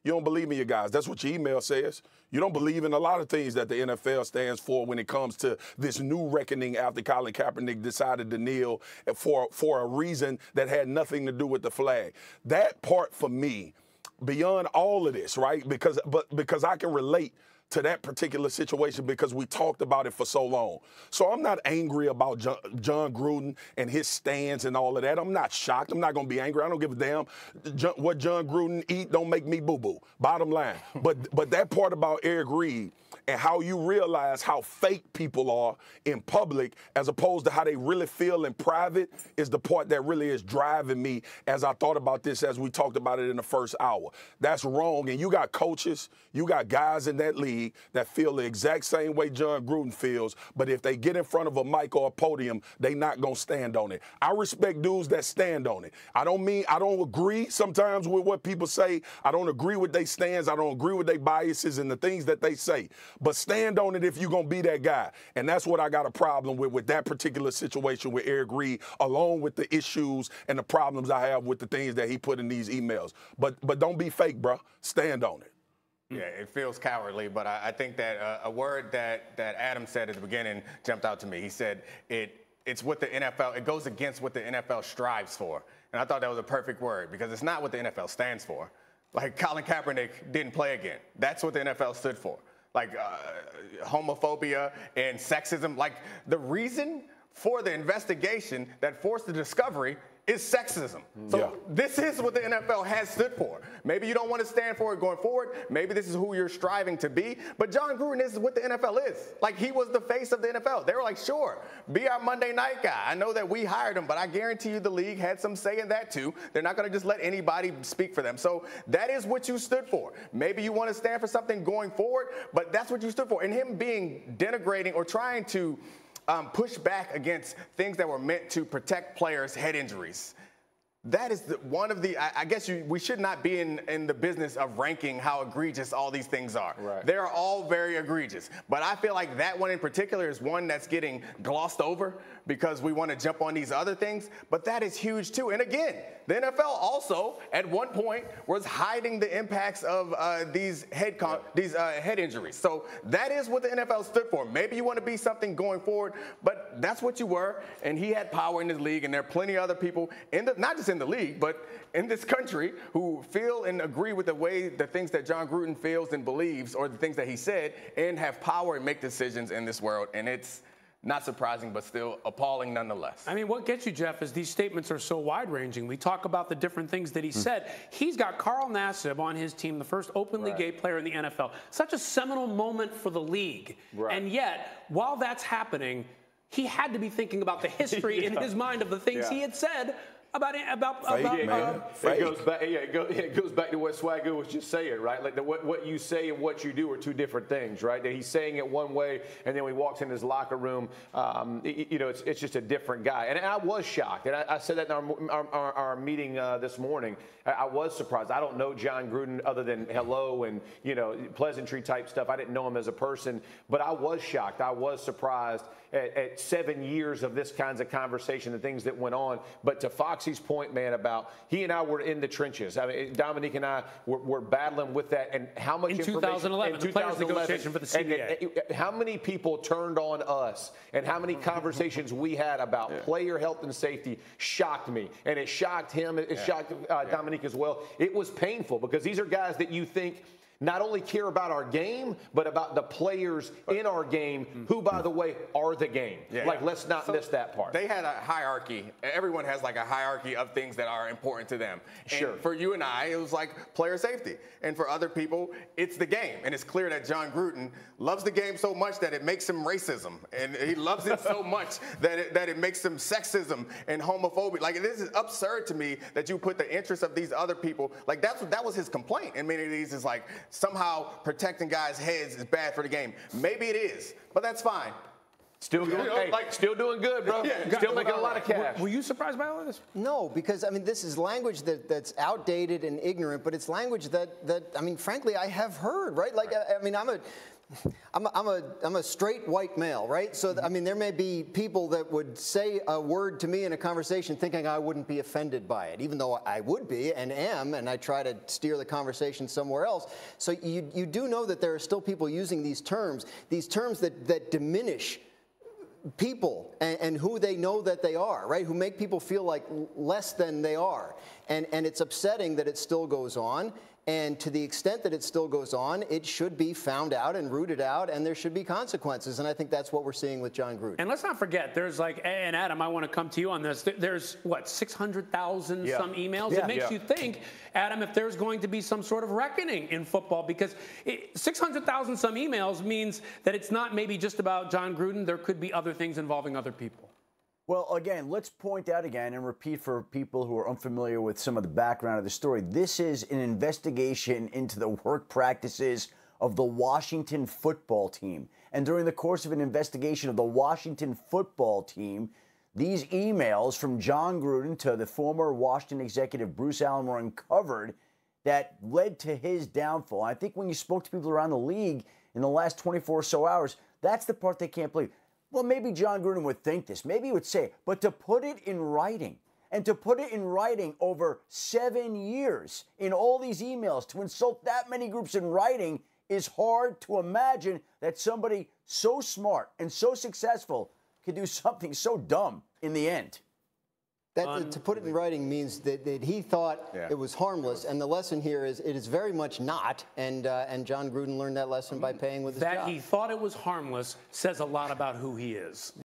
You don't believe in your guys. That's what your email says. You don't believe in a lot of things that the NFL stands for when it comes to this new reckoning after Colin Kaepernick decided to kneel for a reason that had nothing to do with the flag. That part for me, beyond all of this, right? Because I can relate to that particular situation because we talked about it for so long. So I'm not angry about Jon Gruden and his stands and all of that. I'm not shocked. I'm not going to be angry. I don't give a damn. What Jon Gruden eat don't make me boo-boo. Bottom line. But that part about Eric Reid and how you realize how fake people are in public as opposed to how they really feel in private is the part that really is driving me as I thought about this as we talked about it in the first hour. That's wrong. And you got coaches, you got guys in that league that feel the exact same way Jon Gruden feels, but if they get in front of a mic or a podium, they not going to stand on it. I respect dudes that stand on it. I don't agree sometimes with what people say. I don't agree with their stands. I don't agree with their biases and the things that they say. But stand on it if you're going to be that guy. And that's what I got a problem with that particular situation with Eric Reid, along with the issues and the problems I have with the things that he put in these emails. But don't be fake, bro. Stand on it. Yeah, it feels cowardly, but I think that a word that Adam said at the beginning jumped out to me. He said it's what the NFL, it goes against what the NFL strives for. And I thought that was a perfect word because it's not what the NFL stands for. Like Colin Kaepernick didn't play again. That's what the NFL stood for. Like homophobia and sexism. Like the reason for the investigation that forced the discovery is sexism. So this is what the NFL has stood for. Maybe you don't want to stand for it going forward. Maybe this is who you're striving to be. But Jon Gruden is what the NFL is. Like he was the face of the NFL. They were like, sure, be our Monday night guy. I know that we hired him, but I guarantee you the league had some say in that too. They're not going to just let anybody speak for them. So that is what you stood for. Maybe you want to stand for something going forward, but that's what you stood for. And him being denigrating or trying to push back against things that were meant to protect players' head injuries. That is one of the, I guess we should not be in the business of ranking how egregious all these things are. Right. They're all very egregious. But I feel like that one in particular is one that's getting glossed over because we want to jump on these other things. But that is huge too. And again, the NFL also at one point was hiding the impacts of these head injuries. So that is what the NFL stood for. Maybe you want to be something going forward, but that's what you were. And he had power in his league, and there are plenty of other people not just in the league, but in this country who feel and agree with the things that Jon Gruden feels and believes, or the things that he said, and have power and make decisions in this world. And it's not surprising, but still appalling nonetheless. I mean, what gets you, Jeff, is these statements are so wide-ranging. We talk about the different things that he said. He's got Carl Nassib on his team, the first openly gay player in the NFL. Such a seminal moment for the league. And yet, while that's happening, he had to be thinking about the history in his mind of the things he had said it goes back to what Swagger was just saying, right? Like what you say and what you do are two different things, right? That he's saying it one way, and then when he walks in his locker room, it's just a different guy. And I was shocked, and I said that in our meeting this morning. I was surprised. I don't know Jon Gruden other than hello and pleasantry type stuff. I didn't know him as a person, but I was shocked. I was surprised at 7 years of this kinds of conversation and things that went on. But to Foxy's point, man, about he and I were in the trenches. I mean, Domonique and I were battling with that, and how much in information 2011, the players' negotiation for the CBA. And how many people turned on us, and how many conversations we had about player health and safety shocked me, and it shocked him. It shocked Domonique as well. It was painful because these are guys that you think not only care about our game, but about the players in our game who, by the way, are the game. Like, let's not miss that part. They had a hierarchy. Everyone has like a hierarchy of things that are important to them. And for you and I, it was like player safety. And for other people, it's the game. And it's clear that Jon Gruden loves the game so much that it makes him racism. And he loves it so much that it makes him sexism and homophobia. Like, this is absurd to me that you put the interests of these other people. Like, that was his complaint. And many of these is like, somehow protecting guys' heads is bad for the game. Maybe it is, but that's fine. Still doing, still doing good, bro. Still making a lot of cash. Were you surprised by all of this? No, because, I mean, this is language that's outdated and ignorant, but it's language that I mean, frankly, I have heard, right? Like, I mean, I'm a straight white male, right? So, I mean, there may be people that would say a word to me in a conversation thinking I wouldn't be offended by it, even though I would be and am, and I try to steer the conversation somewhere else. So you do know that there are still people using these terms that diminish people and who they know that they are, right? Who make people feel like less than they are. And it's upsetting that it still goes on. And to the extent that it still goes on, it should be found out and rooted out, and there should be consequences. And I think that's what we're seeing with Jon Gruden. And let's not forget, there's and Adam, I want to come to you on this. There's, what, 600,000 some emails? Yeah. It makes you think, Adam, if there's going to be some sort of reckoning in football, because 600,000 some emails means that it's not maybe just about Jon Gruden. There could be other things involving other people. Well, again, let's point out again and repeat for people who are unfamiliar with some of the background of the story. This is an investigation into the work practices of the Washington football team. And during the course of an investigation of the Washington football team, these emails from Jon Gruden to the former Washington executive Bruce Allen were uncovered that led to his downfall. I think when you spoke to people around the league in the last 24 or so hours, that's the part they can't believe. Well, maybe Jon Gruden would think this. Maybe he would say it. But to put it in writing, and to put it in writing over 7 years in all these emails, to insult that many groups in writing is hard to imagine that somebody so smart and so successful could do something so dumb in the end. To put it in writing means that he thought it was harmless, and the lesson here is it is very much not. And Jon Gruden learned that lesson by paying with his job. That he thought it was harmless says a lot about who he is.